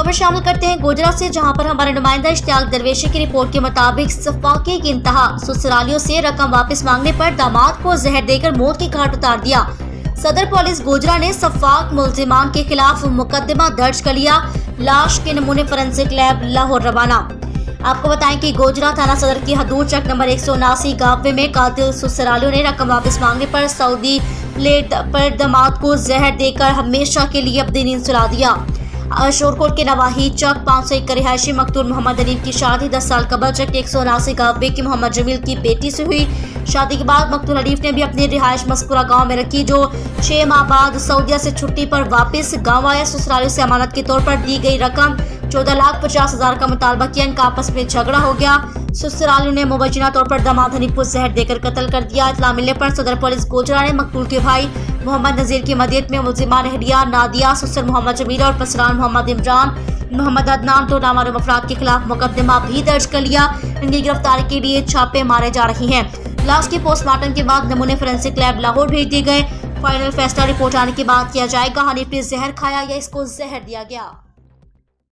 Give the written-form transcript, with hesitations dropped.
खबर शामिल करते हैं गोजरा से, जहां पर हमारे नुमाइंदा इश्तियाक दरवेशी की रिपोर्ट के मुताबिक सफाके की इंतहा, ससुरालियों से रकम वापस मांगने पर दामाद को जहर देकर मौत की घाट उतार दिया। सदर पुलिस गोजरा ने सफाक मुल्जिमान के खिलाफ मुकदमा दर्ज कर लिया। लाश के नमूने फोरेंसिक लैब लाहौर रवाना। आपको बताएं कि गोजरा थाना सदर की हदूद चक नंबर 179 गांव में कातिल ससुरालियों ने रकम वापस मांगने पर सऊदी प्लेट पर दामाद को जहर देकर हमेशा के लिए अपनी नींद सुला दिया। शोरकोट के नवाही चक 501 रिहायशी मकतूल मोहम्मद अनीफ की शादी 10 साल कबल चक 179 गांव के मोहम्मद जमील की बेटी से हुई। शादी के बाद मकतूल अनीफ ने भी अपनी रिहायश मस्कुरा गांव में रखी, जो 6 माह बाद सऊदीया से छुट्टी पर वापस गांव आया। ससुरालियों से अमानत के तौर पर दी गई रकम 14,50,000 का मुतालबा किया। इनका आपस में झगड़ा हो गया। ससुरालियों ने मुबैना तौर पर दामाद हनीफ को जहर देकर कत्ल कर दिया। इत्तला मिलने पर सदर पुलिस गोजरा ने मकतूल के भाई मोहम्मद नजीर की मदद में मुल्जिमान अहलिया नादिया, ससुर मोहम्मद जमील और पसरान मोहम्मद इमरान, मोहम्मद अदनान तो नामालूम अफराद के खिलाफ मुकदमा भी दर्ज कर लिया। इनकी गिरफ्तारी के लिए छापे मारे जा रहे हैं। लाश के पोस्टमार्टम के बाद नमूने फोरेंसिक लैब लाहौर भेज दिए गए। फाइनल फैसला रिपोर्ट आने के बाद किया जाएगा। हनीफ ने जहर खाया या इसको जहर दिया गया।